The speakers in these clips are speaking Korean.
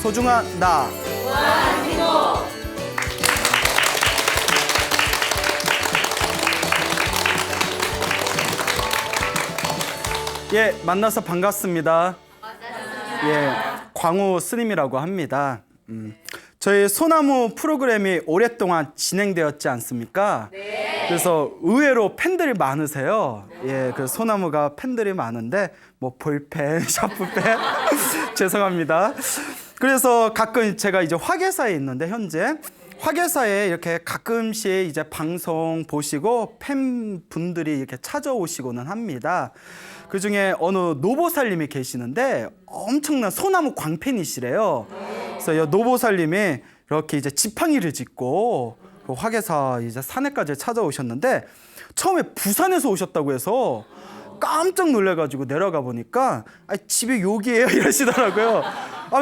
소중한 나. 예, 만나서 반갑습니다. 예, 광우 스님이라고 합니다. 저희 소나무 프로그램이 오랫동안 진행되었지 않습니까? 네. 그래서 의외로 팬들이 많으세요. 예, 그 소나무가 팬들이 많은데 뭐 볼펜, 샤프펜 죄송합니다. 그래서 가끔 제가 이제 화계사에 있는데 현재 화계사에 이렇게 가끔씩 이제 방송 보시고 팬분들이 이렇게 찾아오시고는 합니다. 그 중에 어느 노보살님이 계시는데 엄청난 소나무 광팬이시래요. 그래서 이 노보살님이 이렇게 이제 지팡이를 짚고 그 화계사 이제 산에까지 찾아오셨는데 처음에 부산에서 오셨다고 해서 깜짝 놀래가지고 내려가 보니까 집이 여기예요 이러시더라고요.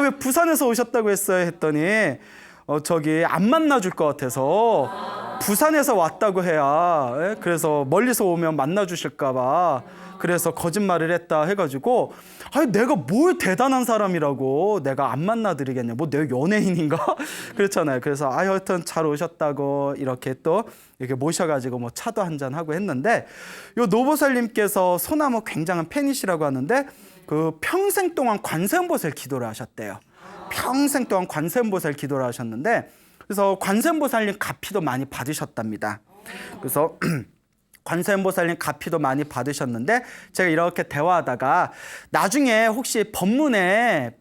왜 부산에서 오셨다고 했어요 했더니 저기 안 만나줄 것 같아서 부산에서 왔다고 해야, 예? 그래서 멀리서 오면 만나주실까 봐 그래서 거짓말을 했다 해가지고 내가 뭘 대단한 사람이라고 내가 안 만나드리겠냐, 뭐 내가 연예인인가 그렇잖아요. 그래서 하여튼 잘 오셨다고 이렇게 또 이렇게 모셔가지고 뭐 차도 한잔 하고 했는데, 요 노보살님께서 소나무 굉장한 팬이시라고 하는데 그 평생 동안 관세음보살 기도를 하셨대요. 평생 동안 관세음보살 기도를 하셨는데, 그래서 관세음보살님 가피도 많이 받으셨답니다. 그래서 관세음보살님 가피도 많이 받으셨는데 제가 이렇게 대화하다가 나중에 혹시 법문에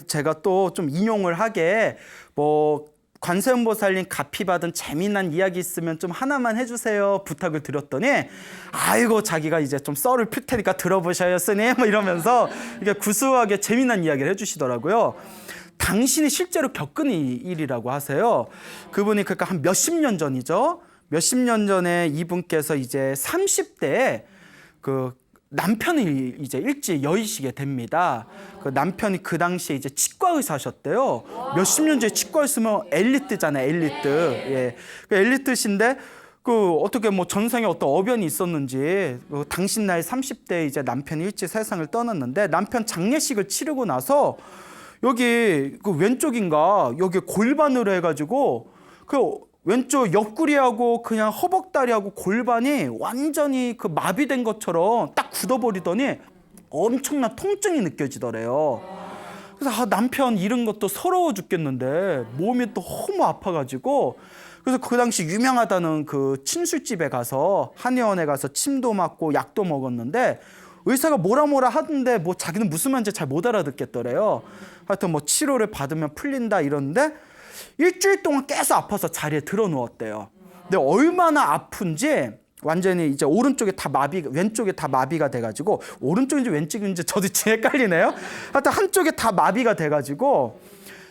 제가 또 좀 인용을 하게 뭐 관세음보살님 가피 받은 재미난 이야기 있으면 좀 하나만 해주세요 부탁을 드렸더니 아이고 자기가 이제 좀 썰을 필 테니까 들어보셔요 스님 뭐 이러면서 이게 구수하게 재미난 이야기를 해주시더라고요. 당신이 실제로 겪은 일이라고 하세요. 그분이 그러니까 한 몇십 년 전이죠. 몇십 년 전에 이분께서 이제 30대에 그 남편이 이제 일찍 여의시게 됩니다. 그 남편이 그 당시에 이제 치과 의사셨대요. 몇십 년 전에 치과 있으면 엘리트잖아요, 엘리트. 예. 그 엘리트신데 그 어떻게 뭐 전생에 어떤 어변이 있었는지 당신 나이 30대에 이제 남편이 일찍 세상을 떠났는데 남편 장례식을 치르고 나서 여기 그 왼쪽인가 여기 골반으로 해가지고 그 왼쪽 옆구리하고 그냥 허벅다리하고 골반이 완전히 그 마비된 것처럼 딱 굳어버리더니 엄청난 통증이 느껴지더래요. 그래서 남편 잃은 것도 서러워 죽겠는데 몸이 또 너무 아파가지고 그래서 그 당시 유명하다는 그 침술집에 가서 한의원에 가서 침도 맞고 약도 먹었는데 의사가 뭐라 하던데 뭐 자기는 무슨 말인지 잘 못 알아듣겠더래요. 하여튼 뭐 치료를 받으면 풀린다 이러는데 일주일 동안 계속 아파서 자리에 들어 누웠대요. 근데 얼마나 아픈지 완전히 이제 오른쪽에 다 왼쪽에 다 마비가 돼가지고 오른쪽인지 왼쪽인지 저도 헷갈리네요. 하여튼 한쪽에 다 마비가 돼가지고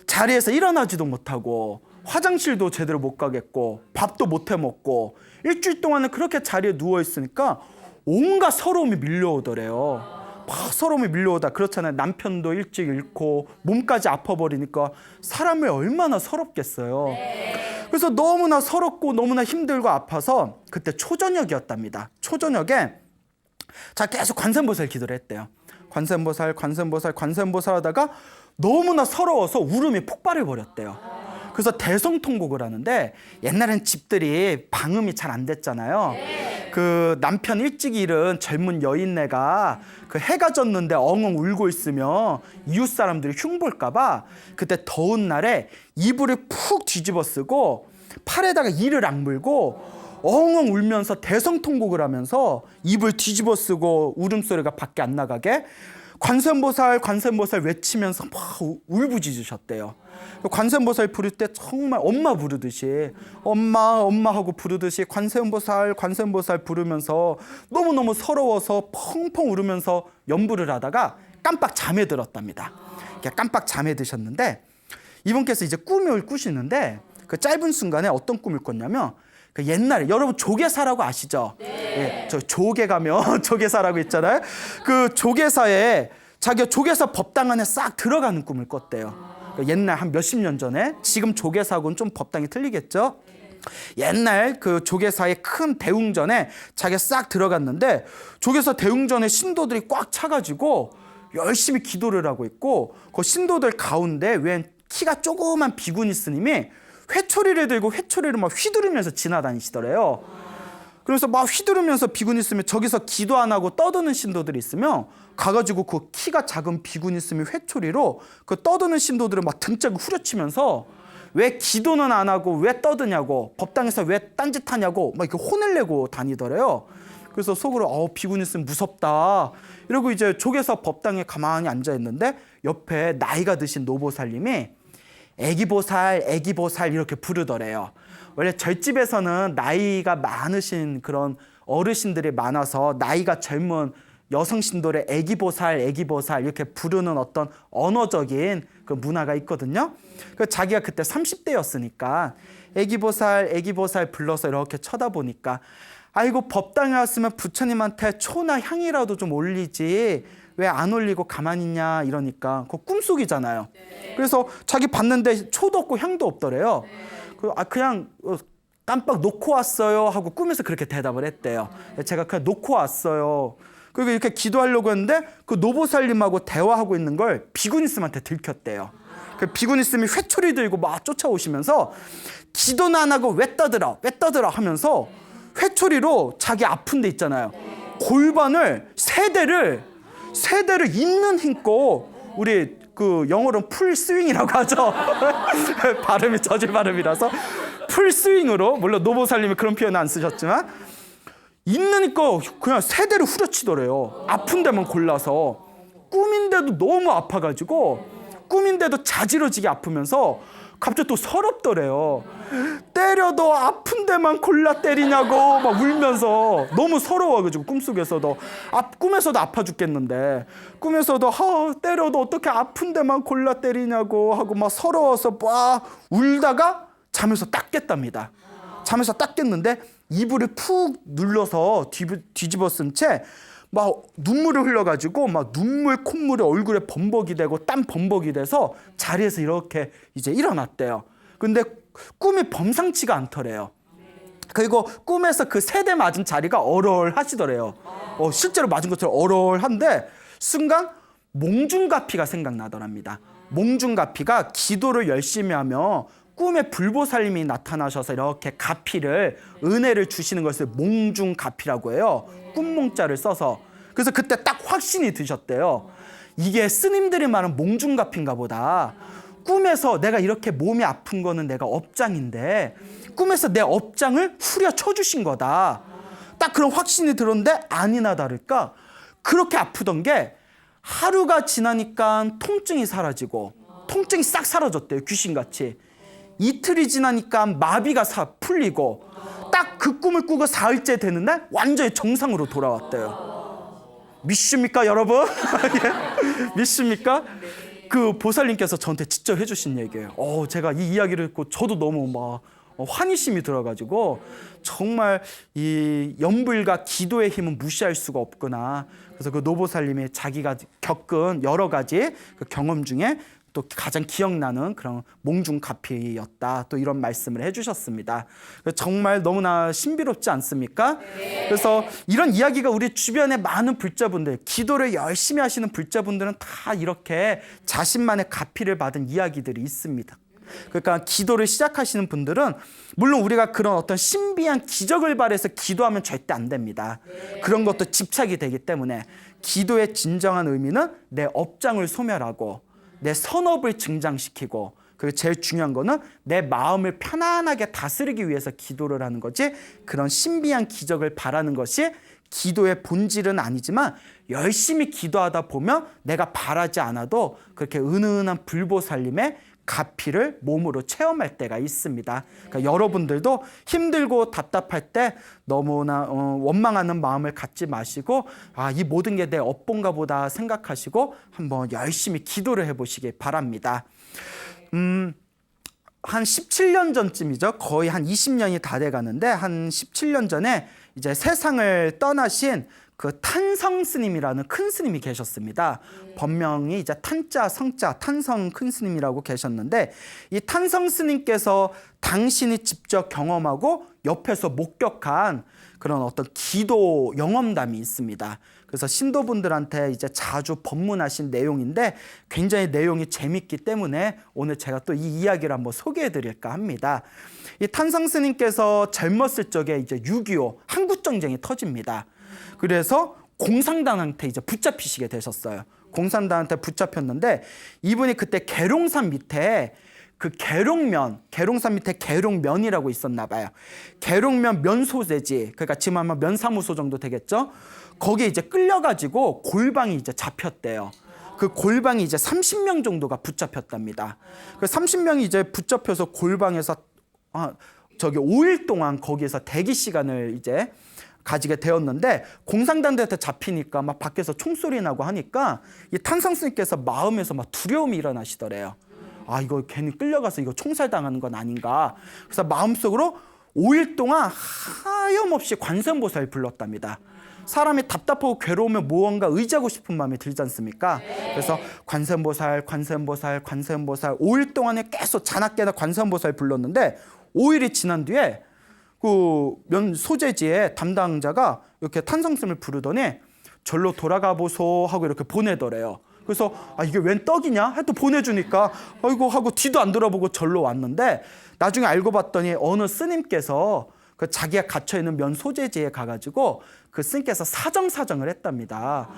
자리에서 일어나지도 못하고 화장실도 제대로 못 가겠고 밥도 못 해 먹고 일주일 동안은 그렇게 자리에 누워 있으니까 온갖 서러움이 밀려오더래요. 막 서러움이 밀려오다. 그렇잖아요. 남편도 일찍 잃고 몸까지 아파버리니까 사람이 얼마나 서럽겠어요. 그래서 너무나 서럽고 너무나 힘들고 아파서 그때 초저녁이었답니다. 초저녁에 자 계속 관세음보살 기도를 했대요. 관세음보살 하다가 너무나 서러워서 울음이 폭발해 버렸대요. 그래서 대성통곡을 하는데 옛날엔 집들이 방음이 잘 안 됐잖아요. 그 남편 일찍 잃은 젊은 여인네가 그 해가 졌는데 엉엉 울고 있으면 이웃 사람들이 흉볼까 봐 그때 더운 날에 이불을 푹 뒤집어 쓰고 팔에다가 이를 악물고 엉엉 울면서 대성통곡을 하면서 이불 뒤집어 쓰고 울음소리가 밖에 안 나가게 관세음보살 외치면서 막 울부짖으셨대요. 관세음보살 부를 때 정말 엄마 부르듯이 엄마 하고 부르듯이 관세음보살 부르면서 너무너무 서러워서 펑펑 울으면서 연부를 하다가 깜빡 잠에 들었답니다. 깜빡 잠에 드셨는데 이분께서 이제 꿈을 꾸시는데 그 짧은 순간에 어떤 꿈을 꿨냐면 그 옛날에 여러분 조계사라고 아시죠? 네. 예, 저 조계 가면 조계사라고 있잖아요. 그 조계사에 자기가 조계사 법당 안에 싹 들어가는 꿈을 꿨대요. 옛날 한 몇십 년 전에. 지금 조계사하고는 좀 법당이 틀리겠죠? 옛날 그 조계사의 큰 대웅전에 자기가 싹 들어갔는데 조계사 대웅전에 신도들이 꽉 차가지고 열심히 기도를 하고 있고 그 신도들 가운데 웬 키가 조그만 비구니 스님이 회초리를 들고 회초리를 막 휘두르면서 지나다니시더래요. 그래서 막 휘두르면서 비구니 스님이 저기서 기도 안 하고 떠드는 신도들이 있으면 가가지고 그 키가 작은 비구니 스님이 회초리로 그 떠드는 신도들을 막 등짝을 후려치면서 왜 기도는 안 하고 왜 떠드냐고, 법당에서 왜 딴짓하냐고 막 이렇게 혼을 내고 다니더래요. 그래서 속으로 비구니 스님 무섭다 이러고 이제 족에서 법당에 가만히 앉아 있는데 옆에 나이가 드신 노보살님이 애기보살 이렇게 부르더래요. 원래 절집에서는 나이가 많으신 그런 어르신들이 많아서 나이가 젊은 여성 신도를 애기보살 이렇게 부르는 어떤 언어적인 그 문화가 있거든요. 그 자기가 그때 30대였으니까 애기보살 불러서 이렇게 쳐다보니까 아이고 법당에 왔으면 부처님한테 초나 향이라도 좀 올리지 왜 안 올리고 가만히 있냐 이러니까 그거 꿈속이잖아요. 그래서 자기 봤는데 초도 없고 향도 없더래요. 그냥 깜빡 놓고 왔어요 하고 꿈에서 그렇게 대답을 했대요. 제가 그냥 놓고 왔어요. 그리고 이렇게 기도하려고 했는데 그 노보살님하고 대화하고 있는 걸 비구니스님한테 들켰대요. 그 비구니스님이 회초리 들고 막 쫓아오시면서 기도는 안 하고 왜 떠들어 하면서 회초리로 자기 아픈 데 있잖아요. 골반을 세 대를 있는 힘껏 우리 그 영어로는 풀 스윙이라고 하죠. 발음이 저질 발음이라서 풀 스윙으로, 물론 노보살님이 그런 표현 안 쓰셨지만 있는 힘껏 그냥 세 대를 후려치더래요. 아픈 데만 골라서. 꿈인데도 너무 아파가지고 꿈인데도 자지러지게 아프면서 갑자기 또 서럽더래요. 때려도 아픈 데만 골라 때리냐고 막 울면서 너무 서러워가지고 꿈속에서도 꿈에서도 아파 죽겠는데 꿈에서도 때려도 어떻게 아픈 데만 골라 때리냐고 하고 막 서러워서 막 울다가 잠에서 딱 깼답니다. 잠에서 딱 깼는데 이불을 푹 눌러서 뒤집어 쓴 채 막 눈물을 흘려가지고 막 눈물 콧물이 얼굴에 범벅이 되고 땀 범벅이 돼서 자리에서 이렇게 이제 일어났대요. 근데 꿈이 범상치가 않더래요. 그리고 꿈에서 그 세대 맞은 자리가 얼얼하시더래요. 실제로 맞은 것처럼 얼얼한데 순간 몽중가피가 생각나더랍니다. 몽중가피가 기도를 열심히 하며 꿈에 불보살님이 나타나셔서 이렇게 가피를 은혜를 주시는 것을 몽중가피라고 해요. 꿈몽자를 써서. 그래서 그때 딱 확신이 드셨대요. 이게 스님들이 말하는 몽중가피인가 보다. 꿈에서 내가 이렇게 몸이 아픈 거는 내가 업장인데 꿈에서 내 업장을 후려쳐 주신 거다. 딱 그런 확신이 들었는데 아니나 다를까 그렇게 아프던 게 하루가 지나니까 통증이 사라지고 통증이 싹 사라졌대요. 귀신같이. 이틀이 지나니까 마비가 풀리고 딱 그 꿈을 꾸고 사흘째 되는 날 완전히 정상으로 돌아왔대요. 믿습니까 여러분? 믿습니까? 그 보살님께서 저한테 직접 해주신 얘기예요. 제가 이 이야기를 듣고 저도 너무 막 환희심이 들어가지고 정말 이 연불과 기도의 힘은 무시할 수가 없구나. 그래서 그 노보살님이 자기가 겪은 여러 가지 그 경험 중에 또 가장 기억나는 그런 몽중가피였다. 또 이런 말씀을 해주셨습니다. 정말 너무나 신비롭지 않습니까? 그래서 이런 이야기가 우리 주변의 많은 불자분들, 기도를 열심히 하시는 불자분들은 다 이렇게 자신만의 가피를 받은 이야기들이 있습니다. 그러니까 기도를 시작하시는 분들은 물론 우리가 그런 어떤 신비한 기적을 바라서 기도하면 절대 안 됩니다. 그런 것도 집착이 되기 때문에 기도의 진정한 의미는 내 업장을 소멸하고 내 선업을 증장시키고 그리고 제일 중요한 거는 내 마음을 편안하게 다스리기 위해서 기도를 하는 거지 그런 신비한 기적을 바라는 것이 기도의 본질은 아니지만 열심히 기도하다 보면 내가 바라지 않아도 그렇게 은은한 불보살님의 가피를 몸으로 체험할 때가 있습니다. 그러니까 여러분들도 힘들고 답답할 때 너무나 원망하는 마음을 갖지 마시고 이 모든 게 내 업본가 보다 생각하시고 한번 열심히 기도를 해보시기 바랍니다. 한 17년 전쯤이죠. 거의 한 20년이 다 돼가는데 한 17년 전에 이제 세상을 떠나신 그 탄성 스님이라는 큰 스님이 계셨습니다. 법명이 이제 탄자 성자 탄성 큰 스님이라고 계셨는데 이 탄성 스님께서 당신이 직접 경험하고 옆에서 목격한 그런 어떤 기도 영험담이 있습니다. 그래서 신도분들한테 이제 자주 법문하신 내용인데 굉장히 내용이 재밌기 때문에 오늘 제가 또 이 이야기를 한번 소개해 드릴까 합니다. 이 탄성 스님께서 젊었을 적에 이제 6.25 한국전쟁이 터집니다. 그래서 공산당한테 이제 붙잡히시게 되셨어요. 공산당한테 붙잡혔는데 이분이 그때 계룡산 밑에 그 계룡산 밑에 계룡면이라고 있었나 봐요. 계룡면 면소재지, 그러니까 지금 아마 면사무소 정도 되겠죠. 거기에 이제 끌려가지고 골방이 이제 잡혔대요. 그 골방이 이제 30명 정도가 붙잡혔답니다. 그 30명이 이제 붙잡혀서 골방에서 5일 동안 거기에서 대기 시간을 이제 가지게 되었는데 공산당한테 잡히니까 막 밖에서 총소리 나고 하니까 이 탄성 스님께서 마음에서 막 두려움이 일어나시더래요. 아, 이거 괜히 끌려가서 이거 총살당하는 건 아닌가. 그래서 마음속으로 5일 동안 하염없이 관세음보살을 불렀답니다. 사람이 답답하고 괴로우면 무언가 의지하고 싶은 마음이 들지 않습니까? 그래서 관세음보살 5일 동안에 계속 자나깨나 관세음보살을 불렀는데 5일이 지난 뒤에 그 면 소재지의 담당자가 이렇게 탄성스님을 부르더니 절로 돌아가 보소 하고 이렇게 보내더래요. 그래서 이게 웬 떡이냐? 또 보내주니까 아이고 하고 뒤도 안 돌아보고 절로 왔는데 나중에 알고 봤더니 어느 스님께서 그 자기가 갇혀있는 면 소재지에 가가지고 그 스님께서 사정을 했답니다.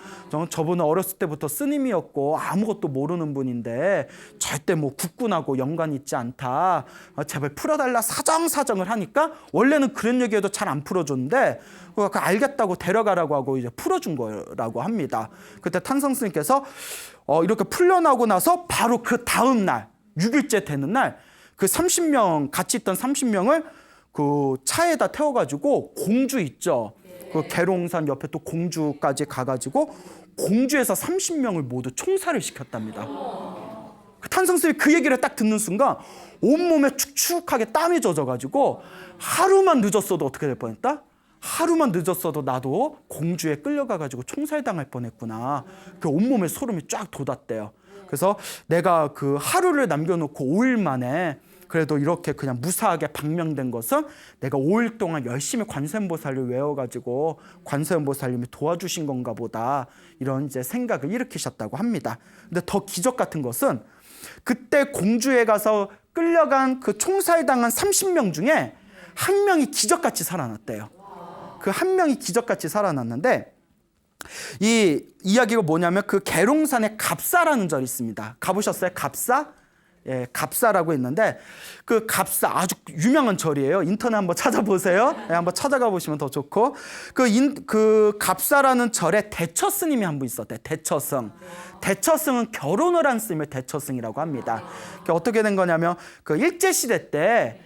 저분은 어렸을 때부터 스님이었고 아무것도 모르는 분인데 절대 뭐 국군하고 연관이 있지 않다. 제발 풀어달라 사정을 하니까 원래는 그런 얘기해도 잘 안 풀어줬는데 알겠다고 데려가라고 하고 이제 풀어준 거라고 합니다. 그때 탄성 스님께서 이렇게 풀려나고 나서 바로 그 다음 날 6일째 되는 날 그 30명 같이 있던 30명을 그 차에다 태워가지고 공주 있죠. 그 계룡산 옆에 또 공주까지 가가지고 공주에서 30명을 모두 총살을 시켰답니다. 탄성스님이 그 얘기를 딱 듣는 순간 온몸에 축축하게 땀이 젖어가지고 하루만 늦었어도 어떻게 될 뻔했다? 하루만 늦었어도 나도 공주에 끌려가가지고 총살당할 뻔했구나. 그 온몸에 소름이 쫙 돋았대요. 그래서 내가 그 하루를 남겨놓고 5일 만에 그래도 이렇게 그냥 무사하게 방명된 것은 내가 5일 동안 열심히 관세음보살을 외워가지고 관세음보살님이 도와주신 건가 보다 이런 이제 생각을 일으키셨다고 합니다. 근데 더 기적 같은 것은 그때 공주에 가서 끌려간 그 총살당한 30명 중에 한 명이 기적같이 살아났대요. 그 한 명이 기적같이 살아났는데 이 이야기가 뭐냐면 그 계룡산에 갑사라는 절이 있습니다. 가보셨어요? 갑사? 예, 갑사라고 있는데 그 갑사 아주 유명한 절이에요. 인터넷 한번 찾아보세요. 예, 한번 찾아가 보시면 더 좋고 그 갑사라는 절에 대처 스님이 한 분 있었대. 대처승. 대처승은 결혼을 한 스님을 대처승이라고 합니다. 어떻게 된 거냐면 그 일제시대 때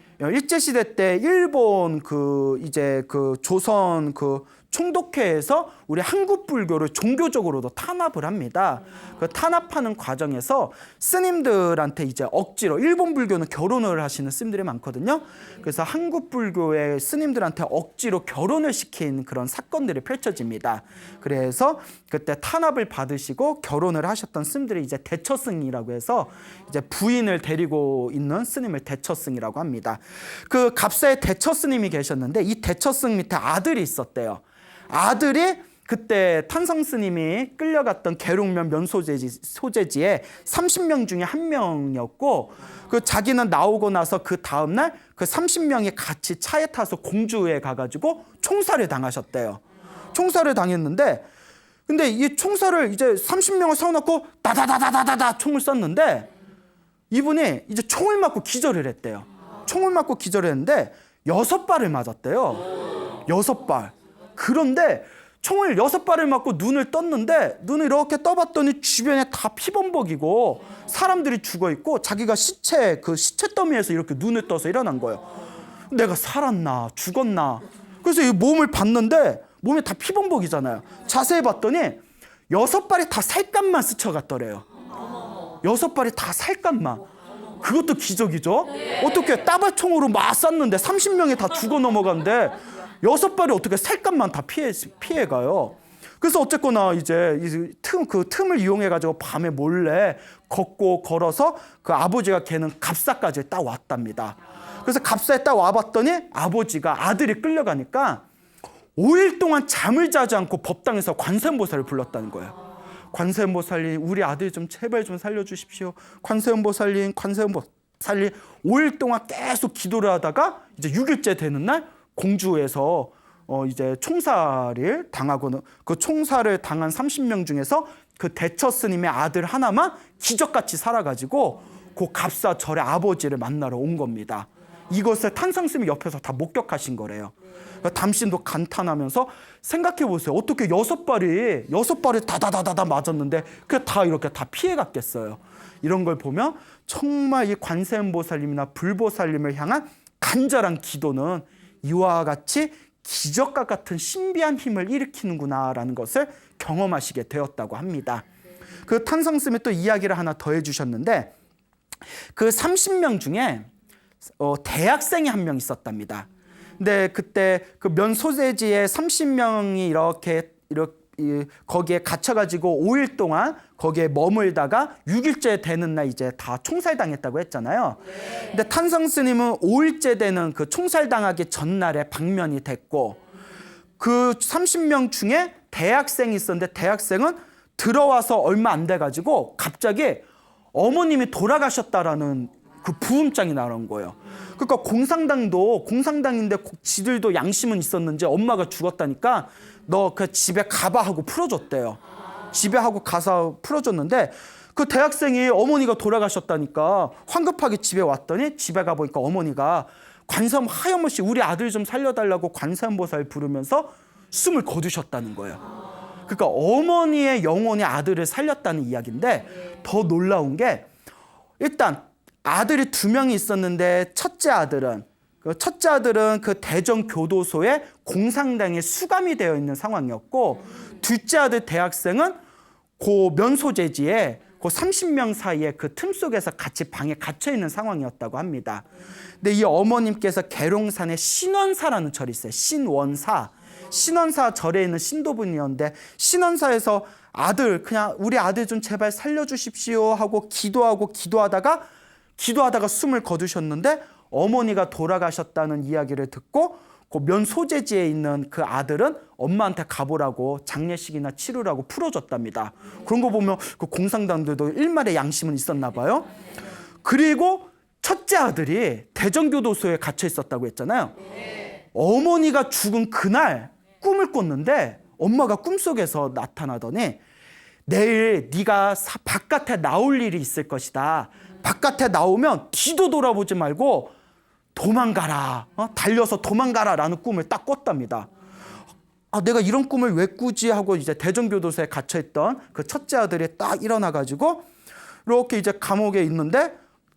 일본 이제 조선 총독회에서 우리 한국 불교를 종교적으로도 탄압을 합니다. 그 탄압하는 과정에서 스님들한테 이제 억지로 일본 불교는 결혼을 하시는 스님들이 많거든요. 그래서 한국 불교의 스님들한테 억지로 결혼을 시킨 그런 사건들이 펼쳐집니다. 그래서 그때 탄압을 받으시고 결혼을 하셨던 스님들이 이제 대처승이라고 해서 이제 부인을 데리고 있는 스님을 대처승이라고 합니다. 그 갑사에 대처스님이 계셨는데 이 대처승 밑에 아들이 있었대요. 아들이 그때 탄성 스님이 끌려갔던 계룡면 면소재지에 30명 중에 한 명이었고 그 자기는 나오고 나서 그 다음날 그 30명이 같이 차에 타서 공주에 가가지고 총살을 당하셨대요. 총살을 당했는데 근데 이 총살을 이제 30명을 세워놓고 다다다다다다 총을 쐈는데 이분이 이제 총을 맞고 기절을 했대요. 총을 맞고 기절을 했는데 6발을 맞았대요. 6발. 그런데 총을 6발을 맞고 눈을 떴는데 눈을 이렇게 떠봤더니 주변에 다 피범벅이고 사람들이 죽어있고 자기가 시체 더미에서 이렇게 눈을 떠서 일어난 거예요. 내가 살았나 죽었나. 그래서 이 몸을 봤는데 몸에 다 피범벅이잖아요. 자세히 봤더니 6발이 다 살갗만 스쳐갔더래요. 6발이 다 살갗만. 그것도 기적이죠. 어떻게 따발총으로 막 쐈는데 30명이 다 죽어 넘어간데 6발이 어떻게 살갗만 다 피해가요. 그래서 어쨌거나 이제 그 틈을 이용해가지고 밤에 몰래 걸어서 그 아버지가 걔는 갑사까지 딱 왔답니다. 그래서 갑사에 딱 와봤더니 아버지가 아들이 끌려가니까 5일 동안 잠을 자지 않고 법당에서 관세음보살을 불렀다는 거예요. 관세음보살님, 우리 아들 좀 제발 좀 살려주십시오. 관세음보살님, 관세음보살님. 5일 동안 계속 기도를 하다가 이제 6일째 되는 날 공주에서 이제 총살을 당하고는, 그 총살을 당한 30명 중에서 그 대처 스님의 아들 하나만 기적같이 살아가지고 그 갑사절의 아버지를 만나러 온 겁니다. 이것을 탄성스님이 옆에서 다 목격하신 거래요. 그러니까 담신도 감탄하면서 생각해 보세요. 어떻게 6발이 다다다다다 맞았는데 그게 다 이렇게 다 피해갔겠어요. 이런 걸 보면 정말 이 관세음보살님이나 불보살님을 향한 간절한 기도는 이와 같이 기적과 같은 신비한 힘을 일으키는구나라는 것을 경험하시게 되었다고 합니다. 그 탄성스님이 또 이야기를 하나 더 해주셨는데, 그 30명 중에 대학생이 한 명 있었답니다. 근데 그때 그 면소재지에 30명이 이렇게 거기에 갇혀가지고 5일 동안 거기에 머물다가 6일째 되는 날 이제 다 총살당했다고 했잖아요. 근데 탄성스님은 5일째 되는 그 총살당하기 전날에 방면이 됐고, 그 30명 중에 대학생이 있었는데 대학생은 들어와서 얼마 안 돼가지고 갑자기 어머님이 돌아가셨다라는 그 부음장이 나온 거예요. 그러니까 공상당인데 지들도 양심은 있었는지 엄마가 죽었다니까 너 그 집에 가봐 하고 풀어줬대요. 집에 하고 가서 풀어줬는데 그 대학생이 어머니가 돌아가셨다니까 황급하게 집에 왔더니 집에 가보니까 어머니가 관세음 하염없이 우리 아들 좀 살려달라고 관세음보살 부르면서 숨을 거두셨다는 거예요. 그러니까 어머니의 영혼이 아들을 살렸다는 이야기인데, 더 놀라운 게 일단 아들이 2명이 있었는데 첫째 아들은 그 대전교도소에 공상당에 수감이 되어 있는 상황이었고, 둘째 아들 대학생은 그 면소재지에 그 30명 사이에 그 틈 속에서 같이 방에 갇혀 있는 상황이었다고 합니다. 근데 이 어머님께서 계룡산에 신원사라는 절이 있어요. 신원사 절에 있는 신도분이었는데, 신원사에서 그냥 우리 아들 좀 제발 살려주십시오 하고 기도하다가 숨을 거두셨는데, 어머니가 돌아가셨다는 이야기를 듣고 그 면소재지에 있는 그 아들은 엄마한테 가보라고 장례식이나 치르라고 풀어줬답니다. 그런 거 보면 그 공상당들도 일말의 양심은 있었나 봐요. 그리고 첫째 아들이 대전교도소에 gat혀 있었다고 했잖아요. 어머니가 죽은 그날 꿈을 꿨는데 엄마가 꿈속에서 나타나더니 내일 네가 바깥에 나올 일이 있을 것이다. 바깥에 나오면 뒤도 돌아보지 말고 도망가라. 달려서 도망가라 라는 꿈을 딱 꿨답니다. 내가 이런 꿈을 왜 꾸지 하고 이제 대전교도소에 갇혀있던 그 첫째 아들이 딱 일어나가지고 이렇게 이제 감옥에 있는데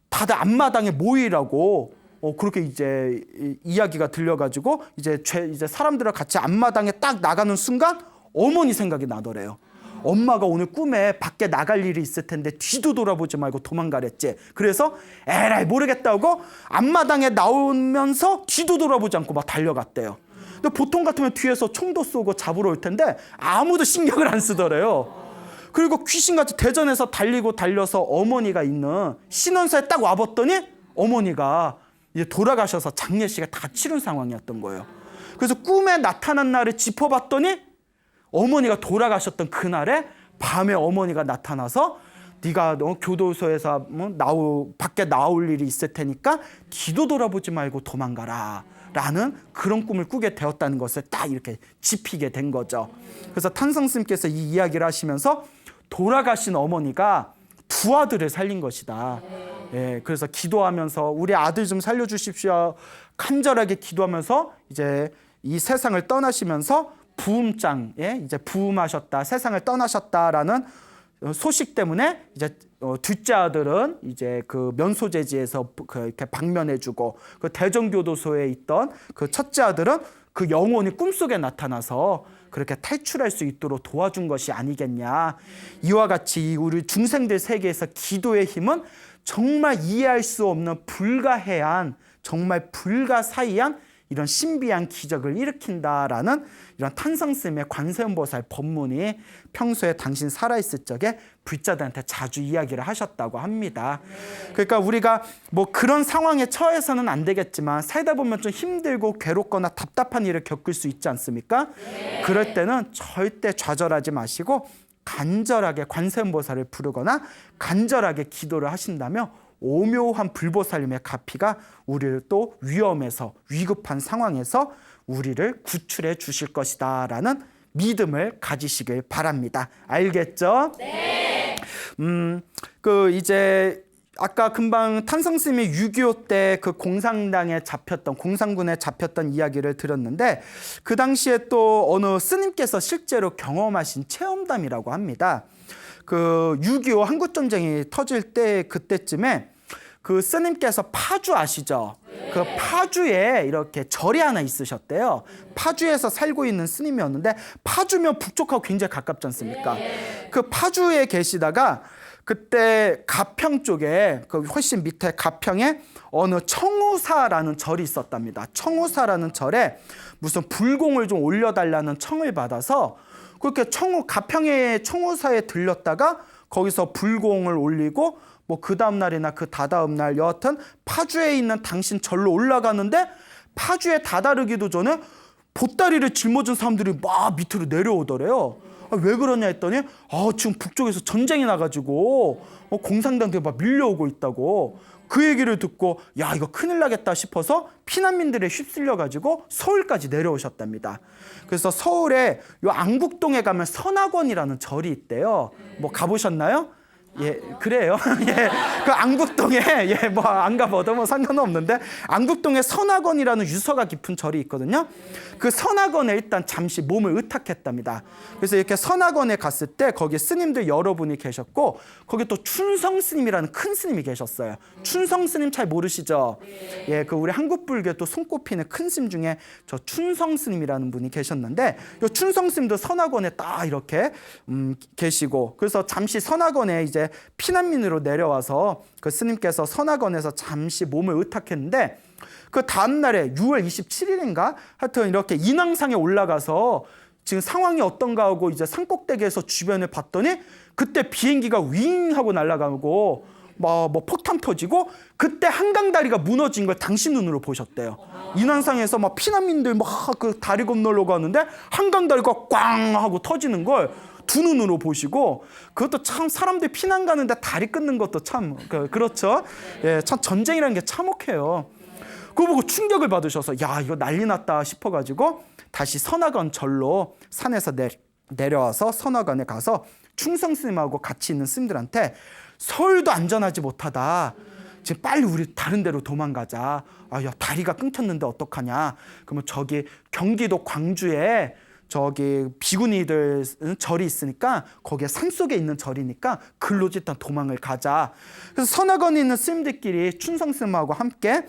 다들 앞마당에 모이라고 그렇게 이제 이야기가 들려가지고 이제 사람들과 같이 앞마당에 딱 나가는 순간 어머니 생각이 나더래요. 엄마가 오늘 꿈에 밖에 나갈 일이 있을 텐데 뒤도 돌아보지 말고 도망가랬지. 그래서 에라이 모르겠다고 앞마당에 나오면서 뒤도 돌아보지 않고 막 달려갔대요. 근데 보통 같으면 뒤에서 총도 쏘고 잡으러 올 텐데 아무도 신경을 안 쓰더래요. 그리고 귀신같이 대전에서 달려서 어머니가 있는 신원사에 딱 와봤더니 어머니가 이제 돌아가셔서 장례식을 다 치른 상황이었던 거예요. 그래서 꿈에 나타난 날을 짚어봤더니 어머니가 돌아가셨던 그날에 밤에 어머니가 나타나서 네가 교도소에서 밖에 나올 일이 있을 테니까 뒤도 돌아보지 말고 도망가라 라는 그런 꿈을 꾸게 되었다는 것을 딱 이렇게 짚히게 된 거죠. 그래서 탄성스님께서 이 이야기를 하시면서 돌아가신 어머니가 2 아들을 살린 것이다. 그래서 기도하면서 우리 아들 좀 살려주십시오 간절하게 기도하면서 이제 이 세상을 떠나시면서 부음장에 이제 부음하셨다, 세상을 떠나셨다라는 소식 때문에 이제 둘째 아들은 이제 그 면소재지에서 이렇게 방면해주고, 그 대전교도소에 있던 그 첫째 아들은 그 영혼이 꿈속에 나타나서 그렇게 탈출할 수 있도록 도와준 것이 아니겠냐. 이와 같이 우리 중생들 세계에서 기도의 힘은 정말 이해할 수 없는 불가해한, 정말 불가사의한 이런 신비한 기적을 일으킨다라는 이런 탄성스님의 관세음보살 법문이 평소에 당신 살아있을 적에 불자들한테 자주 이야기를 하셨다고 합니다. 그러니까 우리가 뭐 그런 상황에 처해서는 안 되겠지만 살다 보면 좀 힘들고 괴롭거나 답답한 일을 겪을 수 있지 않습니까? 그럴 때는 절대 좌절하지 마시고 간절하게 관세음보살을 부르거나 간절하게 기도를 하신다면 오묘한 불보살님의 가피가 우리를 또 위험에서 위급한 상황에서 우리를 구출해 주실 것이다 라는 믿음을 가지시길 바랍니다. 알겠죠? 네. 이제 아까 금방 탄성스님이 6.25 때 그 공산군에 잡혔던 이야기를 들었는데 그 당시에 또 어느 스님께서 실제로 경험하신 체험담이라고 합니다. 그 6.25 한국전쟁이 터질 때 그때쯤에 그 스님께서 파주 아시죠? 그 파주에 이렇게 절이 하나 있으셨대요. 파주에서 살고 있는 스님이었는데 파주면 북쪽하고 굉장히 가깝지 않습니까? 그 파주에 계시다가 그때 가평 쪽에 그 훨씬 밑에 가평에 어느 청우사라는 절이 있었답니다. 청우사라는 절에 무슨 불공을 좀 올려달라는 청을 받아서 그렇게 가평의 청우사에 들렸다가 거기서 불공을 올리고 뭐 그 다음 날이나 그 다다음 날 여하튼 파주에 있는 당신 절로 올라가는데 파주에 다다르기도 전에 보따리를 짊어진 사람들이 막 밑으로 내려오더래요. 왜 그러냐 했더니 지금 북쪽에서 전쟁이 나가지고 공산당들이 막 밀려오고 있다고. 그 얘기를 듣고 야 이거 큰일 나겠다 싶어서 피난민들에 휩쓸려가지고 서울까지 내려오셨답니다. 그래서 서울에 요 안국동에 가면 선악원이라는 절이 있대요. 뭐 가보셨나요? 예, 그래요. 예, 그 안국동에 뭐 안 가봐도 뭐 상관은 없는데 안국동에 선악원이라는 유서가 깊은 절이 있거든요. 그 선악원에 일단 잠시 몸을 의탁했답니다. 그래서 이렇게 선악원에 갔을 때 거기 스님들 여러분이 계셨고 거기 또 춘성 스님이라는 큰 스님이 계셨어요. 춘성 스님 잘 모르시죠? 예, 그 우리 한국불교에 또 손꼽히는 큰 스님 중에 저 춘성 스님이라는 분이 계셨는데 이 춘성 스님도 선악원에 딱 이렇게 계시고 그래서 잠시 선악원에 이제 피난민으로 내려와서 그 스님께서 선악원에서 잠시 몸을 의탁했는데 그 다음날에 6월 27일인가 하여튼 이렇게 인왕상에 올라가서 지금 상황이 어떤가 하고 이제 산꼭대기에서 주변을 봤더니 그때 비행기가 윙 하고 날아가고 뭐 폭탄 터지고 그때 한강다리가 무너진 걸 당신 눈으로 보셨대요. 인왕상에서 막 피난민들 막 그 다리 건너려고 하는데 한강다리가 꽝 하고 터지는 걸 두 눈으로 보시고 그것도 참 사람들 피난 가는데 다리 끊는 것도 참 그렇죠. 예, 참 전쟁이라는 게 참혹해요. 그거 보고 충격을 받으셔서 야 이거 난리 났다 싶어가지고 다시 선악원 절로 산에서 내려와서 선악원에 가서 충성 스님하고 같이 있는 스님들한테 서울도 안전하지 못하다. 지금 빨리 우리 다른 데로 도망가자. 야 다리가 끊겼는데 어떡하냐. 그러면 저기 경기도 광주에 저기 비구니들 절이 있으니까 거기에 산속에 있는 절이니까 글로 일단 도망을 가자. 그래서 선악원에 있는 스님들끼리 춘성 스님하고 함께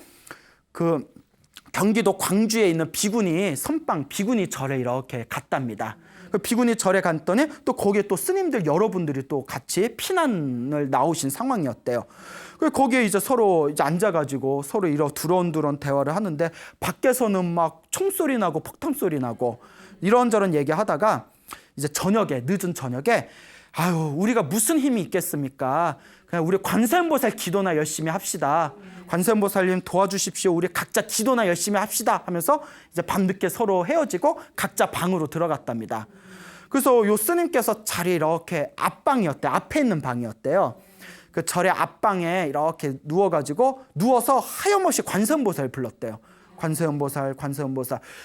그 경기도 광주에 있는 비구니 선방 비구니 절에 이렇게 갔답니다. 그 비구니 절에 갔더니 또 거기에 또 스님들 여러분들이 또 같이 피난을 나오신 상황이었대요. 그 거기에 이제 서로 이제 앉아가지고 서로 두런두런 대화를 하는데 밖에서는 막 총소리 나고 폭탄 소리 나고 이런저런 얘기하다가 이제 늦은 저녁에 우리가 무슨 힘이 있겠습니까? 그냥 우리 관세음보살 기도나 열심히 합시다. 관세음보살님 도와주십시오. 우리 각자 기도나 열심히 합시다 하면서 이제 밤늦게 서로 헤어지고 각자 방으로 들어갔답니다. 그래서 요 스님께서 자리 이렇게 앞방이었대요. 앞에 있는 방이었대요. 그 절의 앞방에 이렇게 누워서 하염없이 관세음보살을 불렀대요. 관세음보살.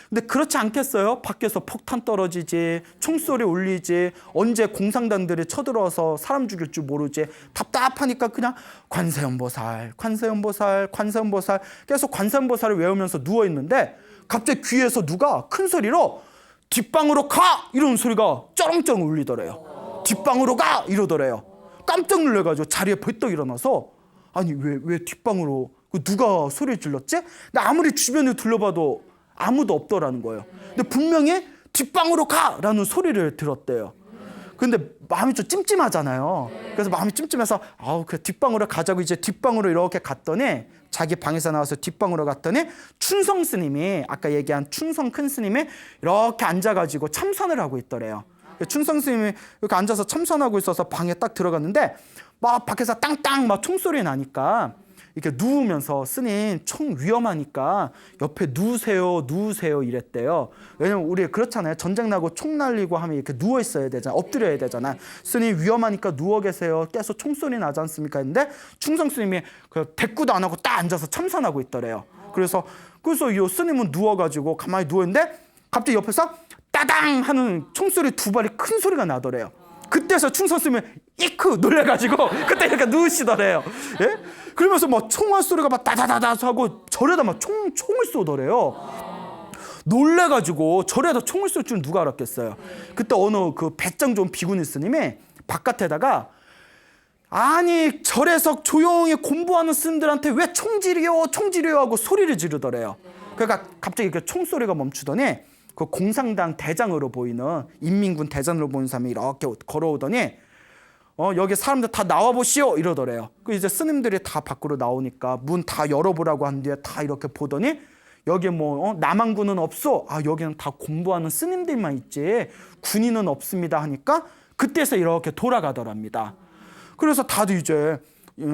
근데 그렇지 않겠어요? 밖에서 폭탄 떨어지지, 총소리 울리지, 언제 공산당들이 쳐들어와서 사람 죽일 줄 모르지. 답답하니까 그냥 관세음보살. 계속 관세음보살을 외우면서 누워있는데 갑자기 귀에서 누가 큰 소리로 뒷방으로 가! 이런 소리가 쩌렁쩌렁 울리더래요. 뒷방으로 가! 이러더래요. 깜짝 놀래가지고 자리에 벌떡 일어나서 아니 왜 뒷방으로 누가 소리를 질렀지? 근데 아무리 주변을 둘러봐도 아무도 없더라는 거예요. 근데 분명히 뒷방으로 가라는 소리를 들었대요. 근데 마음이 좀 찜찜하잖아요. 그래서 마음이 찜찜해서 그 뒷방으로 가자고 이제 뒷방으로 이렇게 갔더니 자기 방에서 나와서 뒷방으로 갔더니 춘성 스님이 아까 얘기한 춘성 큰 스님이 이렇게 앉아가지고 참선을 하고 있더래요. 춘성 스님이 이렇게 앉아서 참선하고 있어서 방에 딱 들어갔는데 막 밖에서 땅땅 막 총소리 나니까 이렇게 누우면서 스님 총 위험하니까 옆에 누우세요 이랬대요. 왜냐면 우리 그렇잖아요. 전쟁 나고 총 날리고 하면 이렇게 누워 있어야 되잖아요. 엎드려야 되잖아요. 스님 위험하니까 누워 계세요. 계속 총소리 나지 않습니까? 했는데 충성 스님이 그 대꾸도 안 하고 딱 앉아서 참선하고 있더래요. 그래서 이 스님은 누워가지고 가만히 누워있는데 갑자기 옆에서 따당 하는 총소리 두 발이 큰 소리가 나더래요. 그때서 충성 스님이 이크 놀래가지고 그때 이렇게 누우시더래요. 예? 그러면서 막 총알 소리가 막 다다다다 하고 절에다 막 총을 쏘더래요. 놀래가지고 절에다 총을 쏠 줄 누가 알았겠어요. 그때 어느 그 배짱 좋은 비구니 스님이 바깥에다가 아니 절에서 조용히 공부하는 스님들한테 왜 총질이요 하고 소리를 지르더래요. 그러니까 갑자기 그 총소리가 멈추더니 그 공산당 대장으로 보이는 인민군 대장으로 보이는 사람이 이렇게 걸어오더니 여기 사람들 다 나와보시오 이러더래요. 그 이제 스님들이 다 밖으로 나오니까 문 다 열어보라고 한 뒤에 다 이렇게 보더니 여기 남한군은 없어. 여기는 다 공부하는 스님들만 있지 군인은 없습니다 하니까 그때서 이렇게 돌아가더랍니다. 그래서 다들 이제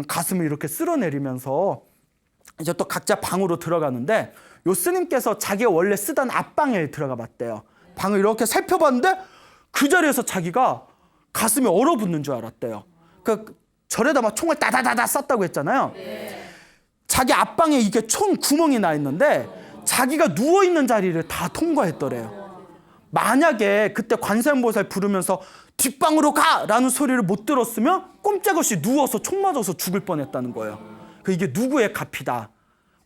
가슴을 이렇게 쓸어내리면서 이제 또 각자 방으로 들어가는데 요 스님께서 자기가 원래 쓰던 앞방에 들어가 봤대요. 방을 이렇게 살펴봤는데 그 자리에서 자기가 가슴이 얼어붙는 줄 알았대요. 그 절에다 막 총을 따다다다 쐈다고 했잖아요. 자기 앞방에 이게 총 구멍이 나 있는데 자기가 누워있는 자리를 다 통과했더래요. 만약에 그때 관세음보살 부르면서 뒷방으로 가라는 소리를 못 들었으면 꼼짝없이 누워서 총 맞아서 죽을 뻔했다는 거예요. 이게 누구의 값이다?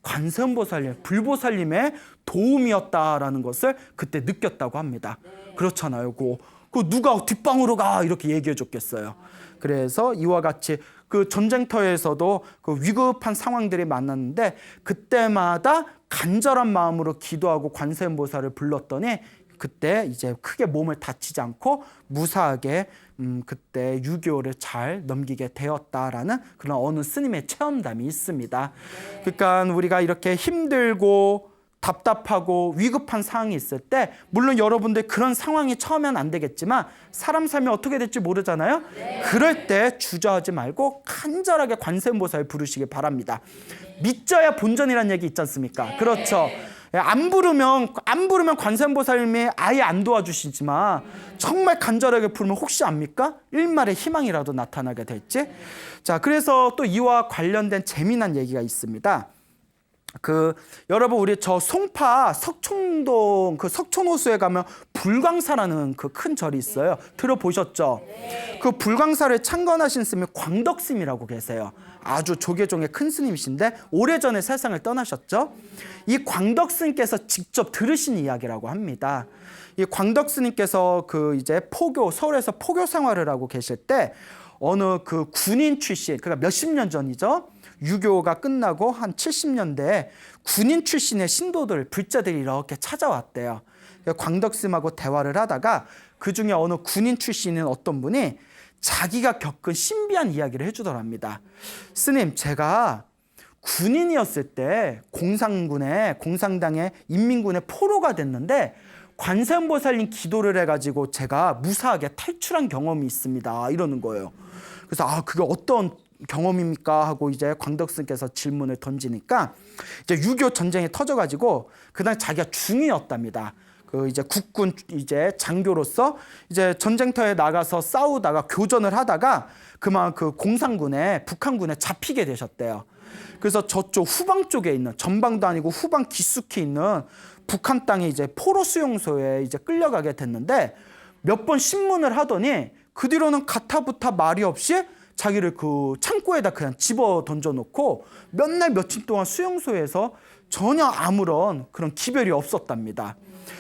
관세음보살님, 불보살님의 도움이었다라는 것을 그때 느꼈다고 합니다. 그렇잖아요. 그 누가 뒷방으로 가 이렇게 얘기해 줬겠어요. 그래서 이와 같이 그 전쟁터에서도 그 위급한 상황들이 많았는데 그때마다 간절한 마음으로 기도하고 관세음보살을 불렀더니 그때 이제 크게 몸을 다치지 않고 무사하게 그때 6.25를 잘 넘기게 되었다라는 그런 어느 스님의 체험담이 있습니다. 그러니까 우리가 이렇게 힘들고 답답하고 위급한 상황이 있을 때 물론 여러분들 그런 상황이 처음엔 안 되겠지만 사람 삶이 어떻게 될지 모르잖아요. 그럴 때 주저하지 말고 간절하게 관세음보살 부르시기 바랍니다. 믿져야 본전이라는 얘기 있지 않습니까? 그렇죠. 안 부르면 관세음보살님이 아예 안 도와주시지만 정말 간절하게 부르면 혹시 압니까? 일말의 희망이라도 나타나게 될지. 자, 그래서 또 이와 관련된 재미난 얘기가 있습니다. 여러분 우리 저 송파 석촌동 그 석촌호수에 가면 불광사라는 그 큰 절이 있어요. 들어보셨죠? 그 불광사를 창건하신 스님이 광덕스님이라고 계세요. 아주 조계종의 큰 스님이신데 오래전에 세상을 떠나셨죠. 이 광덕스님께서 직접 들으신 이야기라고 합니다. 이 광덕스님께서 이제 서울에서 포교 생활을 하고 계실 때 어느 그 군인 출신, 그러니까 몇십 년 전이죠. 6.25가 끝나고 한 70년대에 군인 출신의 신도들, 불자들이 이렇게 찾아왔대요. 광덕스님하고 대화를 하다가 그중에 어느 군인 출신인 어떤 분이 자기가 겪은 신비한 이야기를 해주더랍니다. 스님, 제가 군인이었을 때 공산당의 인민군의 포로가 됐는데 관세음보살님 기도를 해가지고 제가 무사하게 탈출한 경험이 있습니다. 이러는 거예요. 그래서 그게 어떤 경험입니까? 하고 이제 광덕스님께서 질문을 던지니까 이제 6.25 전쟁이 터져가지고 그날 자기가 중이었답니다. 이제 국군 이제 장교로서 이제 전쟁터에 나가서 싸우다가 교전을 하다가 그만 공산군에 북한군에 잡히게 되셨대요. 그래서 저쪽 후방 쪽에 있는 전방도 아니고 후방 깊숙이 있는 북한 땅에 이제 포로 수용소에 이제 끌려가게 됐는데 몇 번 신문을 하더니 그 뒤로는 가타부타 말이 없이 자기를 창고에다 그냥 집어 던져놓고 몇 날 며칠 동안 수용소에서 전혀 아무런 그런 기별이 없었답니다.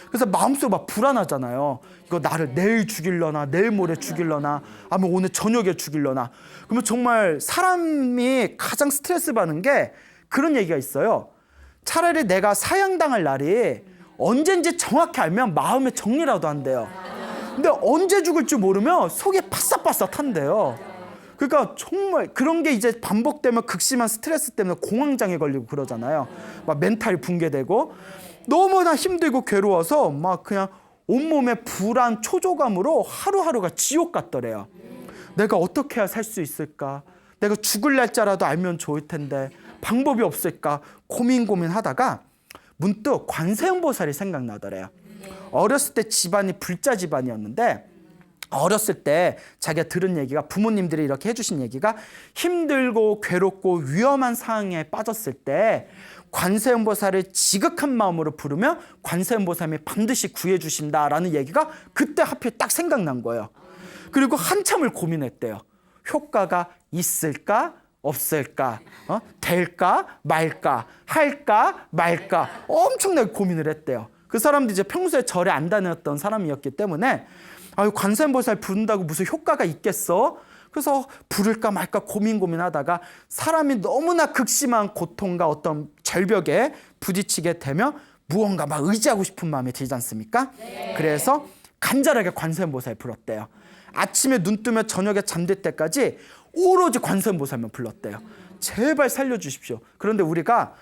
그래서 마음속에 막 불안하잖아요. 이거 나를 내일 죽일려나 내일 모레 죽일려나 아니면 오늘 저녁에 죽일려나. 그러면 정말 사람이 가장 스트레스 받는 게 그런 얘기가 있어요. 차라리 내가 사형당할 날이 언젠지 정확히 알면 마음의 정리라도 한대요. 근데 언제 죽을지 모르면 속이 바싹바싹한데요. 그러니까 정말 그런 게 이제 반복되면 극심한 스트레스 때문에 공황장애 걸리고 그러잖아요. 막 멘탈이 붕괴되고 너무나 힘들고 괴로워서 막 그냥 온몸에 불안, 초조감으로 하루하루가 지옥 같더래요. 내가 어떻게 해야 살 수 있을까? 내가 죽을 날짜라도 알면 좋을 텐데 방법이 없을까? 고민하다가 문득 관세음보살이 생각나더래요. 어렸을 때 집안이 불자 집안이었는데 어렸을 때 자기가 들은 얘기가, 부모님들이 이렇게 해주신 얘기가, 힘들고 괴롭고 위험한 상황에 빠졌을 때 관세음보살을 지극한 마음으로 부르면 관세음보살이 반드시 구해주신다라는 얘기가 그때 하필 딱 생각난 거예요. 그리고 한참을 고민했대요. 효과가 있을까 없을까, 될까 말까, 할까 말까, 엄청나게 고민을 했대요. 그 사람도 이제 평소에 절에 안 다녔던 사람이었기 때문에 아유, 관세음보살 부른다고 무슨 효과가 있겠어? 그래서 부를까 말까 고민하다가 사람이 너무나 극심한 고통과 어떤 절벽에 부딪히게 되면 무언가 막 의지하고 싶은 마음이 들지 않습니까? 네. 그래서 간절하게 관세음보살 불렀대요. 아침에 눈 뜨면 저녁에 잠들 때까지 오로지 관세음보살만 불렀대요. 제발 살려주십시오. 그런데 우리가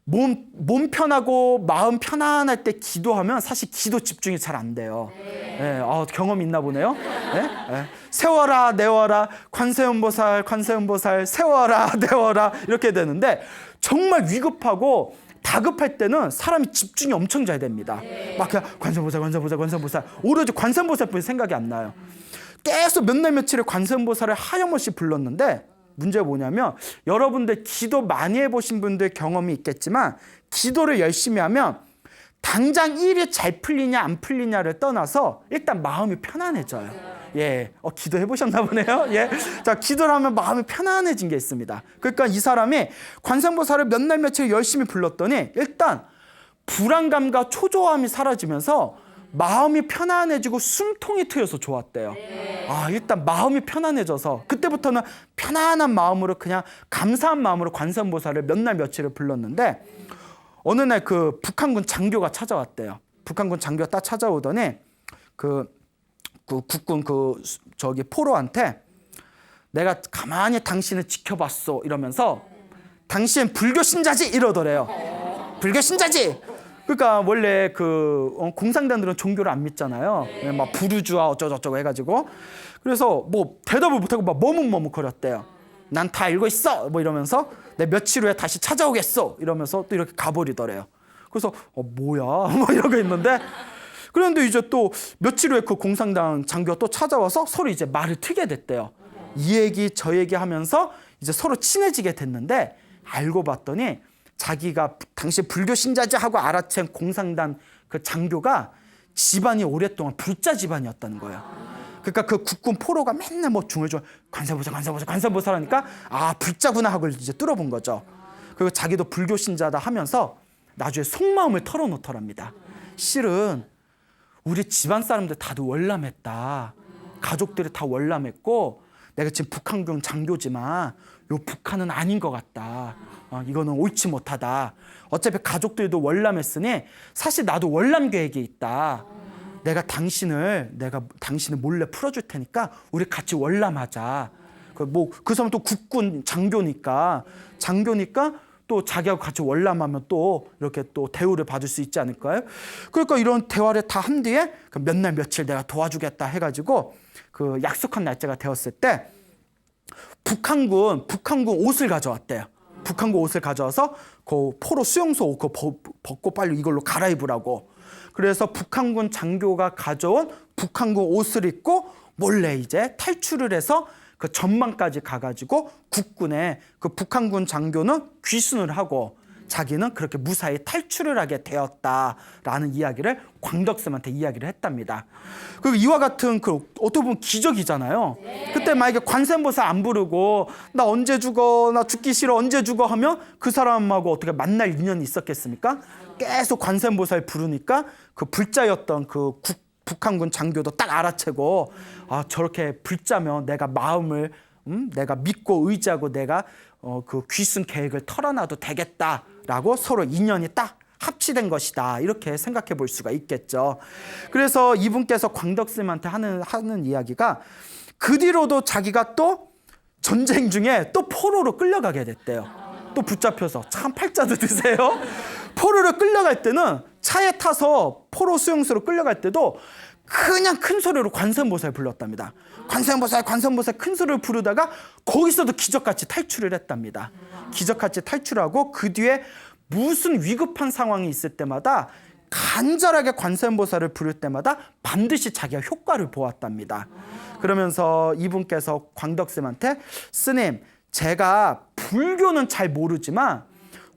몸 편하고 마음 편안할 때 기도하면 사실 기도 집중이 잘 안 돼요. 네, 경험 있나 보네요. 네? 네. 세워라 내워라 관세음보살 세워라 내워라 이렇게 되는데 정말 위급하고 다급할 때는 사람이 집중이 엄청 잘 됩니다. 막 그냥 관세음보살 오로지 관세음보살뿐이 생각이 안 나요. 계속 몇 날 며칠을 관세음보살을 하염없이 불렀는데 문제가 뭐냐면 여러분들 기도 많이 해보신 분들 경험이 있겠지만 기도를 열심히 하면 당장 일이 잘 풀리냐 안 풀리냐를 떠나서 일단 마음이 편안해져요. 예, 기도해 보셨나 보네요. 예, 자, 기도를 하면 마음이 편안해진 게 있습니다. 그러니까 이 사람이 관세음보살을 몇 날 며칠 열심히 불렀더니 일단 불안감과 초조함이 사라지면서 마음이 편안해지고 숨통이 트여서 좋았대요. 일단 마음이 편안해져서 그때부터는 편안한 마음으로 그냥 감사한 마음으로 관세음보살을 몇 날 며칠을 불렀는데 어느 날 그 북한군 장교가 찾아왔대요. 북한군 장교가 딱 찾아오더니 그 국군 저기 포로한테 내가 가만히 당신을 지켜봤어 이러면서 당신 불교 신자지 이러더래요. 불교 신자지. 그러니까 원래 공산당들은 종교를 안 믿잖아요. 막 부르주아 어쩌고저쩌고 해가지고 그래서 뭐 대답을 못하고 막 머뭇머뭇거렸대요. 난 다 알고 있어 뭐 이러면서 내 며칠 후에 다시 찾아오겠어 이러면서 또 이렇게 가버리더래요. 그래서 뭐야 뭐 이러고 있는데 그런데 이제 또 며칠 후에 그 공산당 장교가 또 찾아와서 서로 이제 말을 트게 됐대요. 이 얘기 저 얘기 하면서 이제 서로 친해지게 됐는데 알고 봤더니 자기가 당시 불교 신자지 하고 알아챈 공산당 그 장교가 집안이 오랫동안 불자 집안이었다는 거예요. 그러니까 그 국군 포로가 맨날 뭐 중얼중얼 관세음보살 하니까 불자구나 하고 이제 뚫어본 거죠. 그리고 자기도 불교 신자다 하면서 나중에 속마음을 털어놓더랍니다. 실은 우리 집안 사람들 다들 월남했다. 가족들이 다 월남했고 내가 지금 북한군 장교지만 요 북한은 아닌 것 같다. 이거는 옳지 못하다. 어차피 가족들도 월남했으니 사실 나도 월남 계획이 있다. 내가 당신을 몰래 풀어줄 테니까 우리 같이 월남하자. 그 사람 또 국군 장교니까 또 자기하고 같이 월남하면 또 이렇게 또 대우를 받을 수 있지 않을까요? 그러니까 이런 대화를 다 한 뒤에 몇 날 며칠 내가 도와주겠다 해가지고 그 약속한 날짜가 되었을 때 북한군 옷을 가져왔대요. 북한군 옷을 가져와서 그 포로 수용소 옷 벗고 빨리 이걸로 갈아입으라고. 그래서 북한군 장교가 가져온 북한군 옷을 입고 몰래 이제 탈출을 해서 그 전망까지 가가지고 국군에 그 북한군 장교는 귀순을 하고 자기는 그렇게 무사히 탈출을 하게 되었다라는 이야기를 광덕스한테 이야기를 했답니다. 그리고 이와 같은 어떻게 보면 기적이잖아요. 그때 만약에 관세음보살 안 부르고 나 언제 죽어 나 죽기 싫어 언제 죽어 하면 그 사람하고 어떻게 만날 인연이 있었겠습니까? 계속 관세음보살 부르니까 그 불자였던 북한군 장교도 딱 알아채고 저렇게 불자면 내가 마음을 내가 믿고 의지하고 내가 그 귀순 계획을 털어놔도 되겠다라고 서로 인연이 딱 합치된 것이다. 이렇게 생각해 볼 수가 있겠죠. 그래서 이분께서 광덕스님한테 하는 이야기가 그 뒤로도 자기가 또 전쟁 중에 또 포로로 끌려가게 됐대요. 또 붙잡혀서 참 팔자도 드세요. 포로로 끌려갈 때는 차에 타서 포로 수용소로 끌려갈 때도 그냥 큰 소리로 관세음보살 불렀답니다. 관세음보살 큰 소리를 부르다가 거기서도 기적같이 탈출을 했답니다. 기적같이 탈출하고 그 뒤에 무슨 위급한 상황이 있을 때마다 간절하게 관세음보살을 부를 때마다 반드시 자기가 효과를 보았답니다. 그러면서 이분께서 광덕스님한테 스님, 제가 불교는 잘 모르지만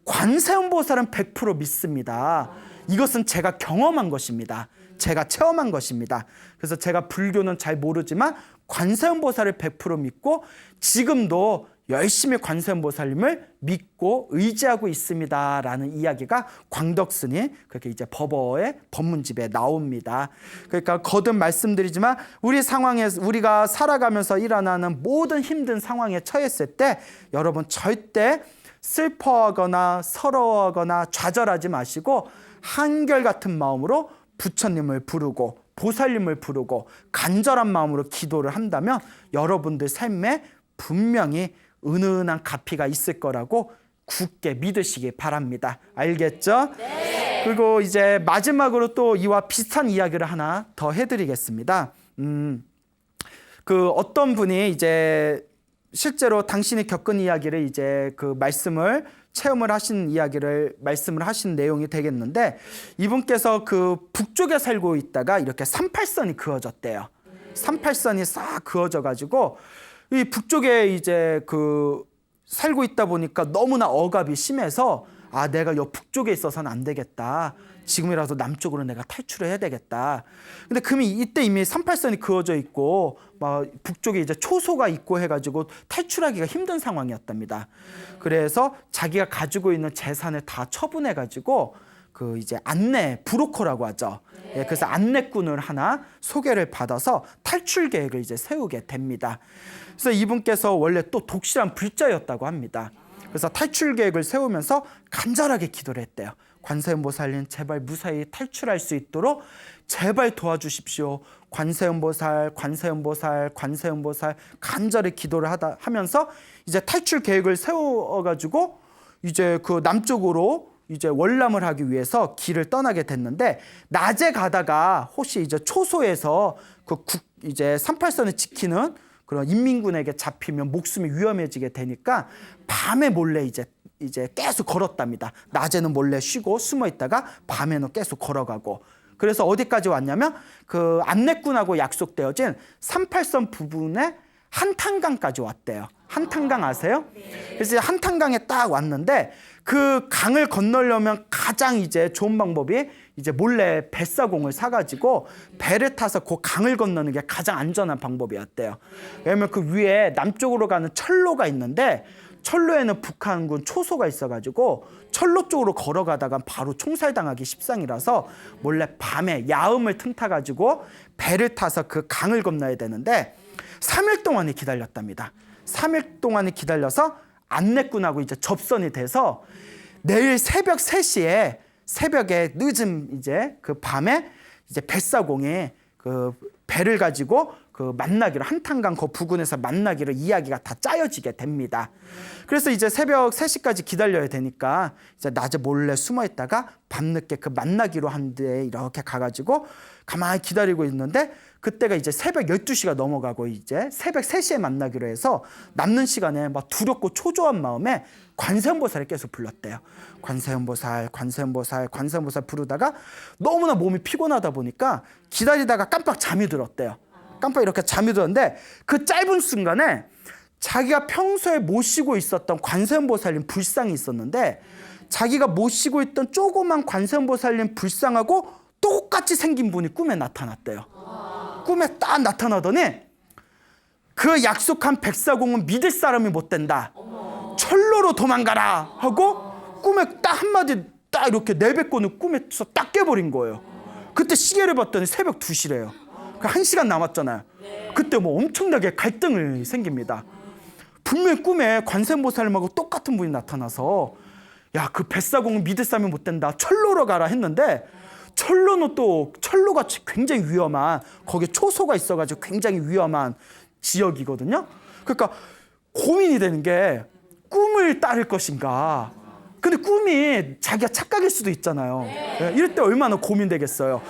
관세음보살은 100% 믿습니다. 이것은 제가 경험한 것입니다. 제가 체험한 것입니다. 그래서 제가 불교는 잘 모르지만 관세음보살을 100% 믿고 지금도 열심히 관세음보살님을 믿고 의지하고 있습니다. 라는 이야기가 광덕스님 그렇게 이제 법어의 법문집에 나옵니다. 그러니까 거듭 말씀드리지만 우리 상황에서 우리가 살아가면서 일어나는 모든 힘든 상황에 처했을 때 여러분 절대 슬퍼하거나 서러워하거나 좌절하지 마시고 한결같은 마음으로 부처님을 부르고 보살님을 부르고 간절한 마음으로 기도를 한다면 여러분들 삶에 분명히 은은한 가피가 있을 거라고 굳게 믿으시기 바랍니다. 알겠죠? 네. 그리고 이제 마지막으로 또 이와 비슷한 이야기를 하나 더 해드리겠습니다. 그 어떤 분이 이제 실제로 당신이 겪은 이야기를 이제 그 말씀을 체험을 하신 이야기를 말씀을 하신 내용이 되겠는데 이분께서 그 북쪽에 살고 있다가 이렇게 38선이 그어졌대요. 38선이 싹 그어져 가지고 이 북쪽에 이제 그 살고 있다 보니까 너무나 억압이 심해서 아, 내가 요 북쪽에 있어서는 안 되겠다. 지금이라도 남쪽으로 내가 탈출을 해야 되겠다. 근데 이때 이미 38선이 그어져 있고 막 북쪽에 이제 초소가 있고 해가지고 탈출하기가 힘든 상황이었답니다. 그래서 자기가 가지고 있는 재산을 다 처분해가지고 그 이제 안내 브로커라고 하죠. 예, 그래서 안내꾼을 하나 소개를 받아서 탈출 계획을 이제 세우게 됩니다. 그래서 이분께서 원래 또 독실한 불자였다고 합니다. 그래서 탈출 계획을 세우면서 간절하게 기도를 했대요. 관세음보살님, 제발 무사히 탈출할 수 있도록 제발 도와주십시오. 관세음보살 간절히 기도를 하면서 이제 탈출 계획을 세워가지고 이제 그 남쪽으로 이제 월남을 하기 위해서 길을 떠나게 됐는데 낮에 가다가 혹시 이제 초소에서 이제 38선을 지키는 그런 인민군에게 잡히면 목숨이 위험해지게 되니까 밤에 몰래 이제 계속 걸었답니다. 낮에는 몰래 쉬고 숨어 있다가 밤에는 계속 걸어가고 그래서 어디까지 왔냐면 그 안내꾼하고 약속되어진 38선 부분에 한탄강까지 왔대요. 한탄강 아세요? 그래서 한탄강에 딱 왔는데 그 강을 건너려면 가장 이제 좋은 방법이 이제 몰래 뱃사공을 사가지고 배를 타서 그 강을 건너는 게 가장 안전한 방법이었대요. 왜냐면 그 위에 남쪽으로 가는 철로가 있는데 철로에는 북한군 초소가 있어가지고 철로 쪽으로 걸어가다가 바로 총살당하기 십상이라서 몰래 밤에 야음을 틈타가지고 배를 타서 그 강을 건너야 되는데 3일 동안이 기다렸답니다. 3일 동안이 기다려서 안내꾼하고 이제 접선이 돼서 내일 새벽 3시에 새벽에 늦은 이제 그 밤에 이제 뱃사공에 그 배를 가지고 그 만나기로 한탄강 그 부근에서 만나기로 이야기가 다 짜여지게 됩니다. 그래서 이제 새벽 3시까지 기다려야 되니까 이제 낮에 몰래 숨어 있다가 밤늦게 그 만나기로 한 데 이렇게 가가지고 가만히 기다리고 있는데 그때가 이제 새벽 12시가 넘어가고 이제 새벽 3시에 만나기로 해서 남는 시간에 막 두렵고 초조한 마음에 관세음보살을 계속 불렀대요. 관세음보살 부르다가 너무나 몸이 피곤하다 보니까 기다리다가 깜빡 잠이 들었대요. 깜빡 이렇게 잠이 들었는데 그 짧은 순간에 자기가 평소에 모시고 있었던 관세음보살님 불상이 있었는데 자기가 모시고 있던 조그만 관세음보살님 불상하고 똑같이 생긴 분이 꿈에 나타났대요. 꿈에 딱 나타나더니 그 약속한 백사공은 믿을 사람이 못 된다. 철로로 도망가라 하고 꿈에 딱 한마디 딱 이렇게 내뱉고는 꿈에서 딱 깨버린 거예요. 그때 시계를 봤더니 새벽 2시래요. 그 1시간 남았잖아요. 그때 뭐 엄청나게 갈등이 생깁니다. 분명히 꿈에 관세음보살님하고 똑같은 분이 나타나서 야, 그 뱃사공은 믿을 사람이 못 된다. 철로로 가라 했는데 철로는 또 철로가 굉장히 위험한, 거기에 초소가 있어가지고 굉장히 위험한 지역이거든요. 그러니까 고민이 되는 게 꿈을 따를 것인가. 근데 꿈이 자기가 착각일 수도 있잖아요. 이럴 때 얼마나 고민되겠어요.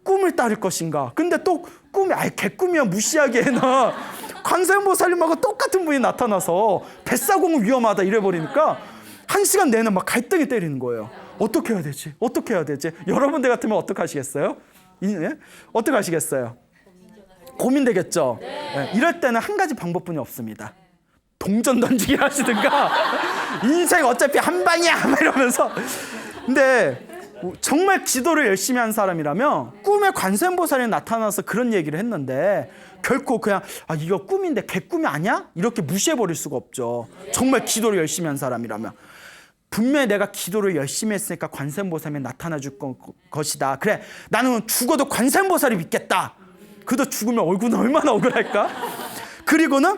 꿈을 따를 것인가. 근데 또 꿈이 개꿈이야 무시하기에는 관세음보살님하고 똑같은 분이 나타나서 뱃사공은 위험하다 이래버리니까 1시간 내내 막 갈등이 때리는 거예요. 어떻게 해야 되지? 어떻게 해야 되지? 여러분들 같으면 어떻게 하시겠어요? 어떻게 하시겠어요? 고민되겠죠? 네. 이럴 때는 한 가지 방법뿐이 없습니다. 동전 던지기 하시든가 인생 어차피 한 방이야 막 이러면서. 근데 정말 기도를 열심히 한 사람이라면 꿈에 관세음보살이 나타나서 그런 얘기를 했는데 결코 그냥 이거 꿈인데 개꿈이 아니야? 이렇게 무시해버릴 수가 없죠. 정말 기도를 열심히 한 사람이라면. 분명히 내가 기도를 열심히 했으니까 관세음보살이 나타나 줄 것이다. 그래, 나는 죽어도 관세음보살이 믿겠다. 그도 죽으면 얼굴은 얼마나 억울할까? 그리고는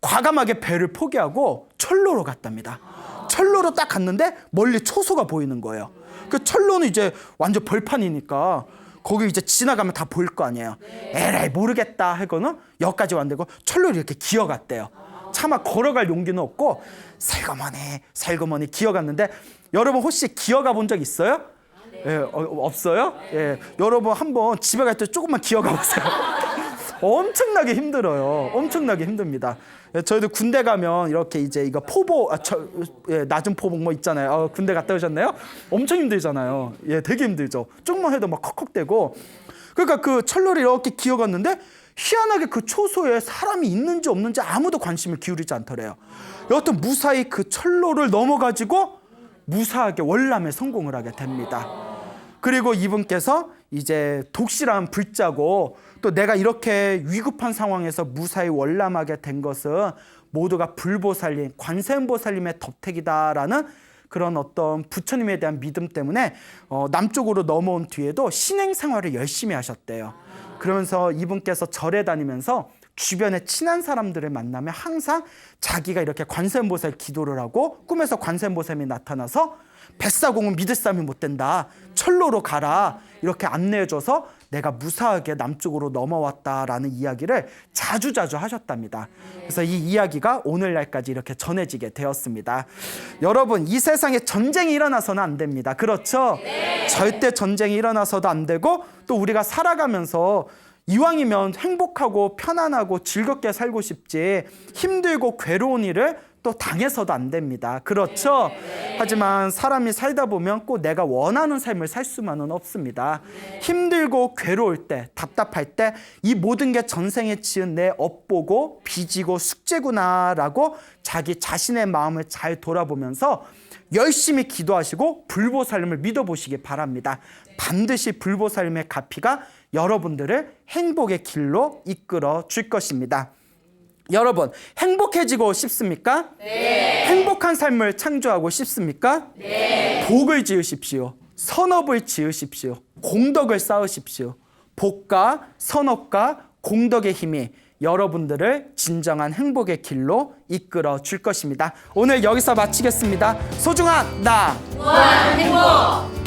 과감하게 배를 포기하고 철로로 갔답니다. 철로로 딱 갔는데 멀리 초소가 보이는 거예요. 그 철로는 이제 완전 벌판이니까 거기 이제 지나가면 다 보일 거 아니에요. 에라이 모르겠다 하고는 여기까지 왔는데 철로를 이렇게 기어갔대요. 차마 걸어갈 용기는 없고 살그머니 기어갔는데, 여러분 혹시 기어가 본 적 있어요? 없어요? 여러분 한번 집에 갈 때 조금만 기어가 보세요. 엄청나게 힘들어요. 엄청나게 힘듭니다. 저희도 군대 가면 이렇게 이제 이거 포복, 낮은 포복 뭐 있잖아요. 군대 갔다 오셨나요? 엄청 힘들잖아요. 되게 힘들죠. 조금만 해도 막 컥컥대고. 그러니까 그 철로를 이렇게 기어갔는데 희한하게 그 초소에 사람이 있는지 없는지 아무도 관심을 기울이지 않더래요. 여하튼 무사히 그 철로를 넘어가지고 무사하게 월남에 성공을 하게 됩니다. 그리고 이분께서 이제 독실한 불자고 또 내가 이렇게 위급한 상황에서 무사히 월남하게 된 것은 모두가 불보살님, 관세음보살님의 덕택이다라는 그런 어떤 부처님에 대한 믿음 때문에 남쪽으로 넘어온 뒤에도 신행 생활을 열심히 하셨대요. 그러면서 이분께서 절에 다니면서 주변에 친한 사람들을 만나면 항상 자기가 이렇게 관세음보살 기도를 하고 꿈에서 관세음보살이 나타나서 뱃사공은 믿을 사람이 못 된다. 철로로 가라. 이렇게 안내해줘서 내가 무사하게 남쪽으로 넘어왔다라는 이야기를 자주자주 하셨답니다. 그래서 이 이야기가 오늘날까지 이렇게 전해지게 되었습니다. 여러분, 이 세상에 전쟁이 일어나서는 안 됩니다. 그렇죠? 네. 절대 전쟁이 일어나서도 안 되고 또 우리가 살아가면서 이왕이면 행복하고 편안하고 즐겁게 살고 싶지 힘들고 괴로운 일을 또 당해서도 안 됩니다. 그렇죠? 네. 하지만 사람이 살다 보면 꼭 내가 원하는 삶을 살 수만은 없습니다. 네. 힘들고 괴로울 때, 답답할 때 이 모든 게 전생에 지은 내 업보고 빚이고 숙제구나라고 자기 자신의 마음을 잘 돌아보면서 열심히 기도하시고 불보살님을 믿어보시기 바랍니다. 반드시 불보살님의 가피가 여러분들을 행복의 길로 이끌어 줄 것입니다. 여러분, 행복해지고 싶습니까? 네. 행복한 삶을 창조하고 싶습니까? 네. 복을 지으십시오. 선업을 지으십시오. 공덕을 쌓으십시오. 복과 선업과 공덕의 힘이 여러분들을 진정한 행복의 길로 이끌어 줄 것입니다. 오늘 여기서 마치겠습니다. 소중한 나 무한 행복.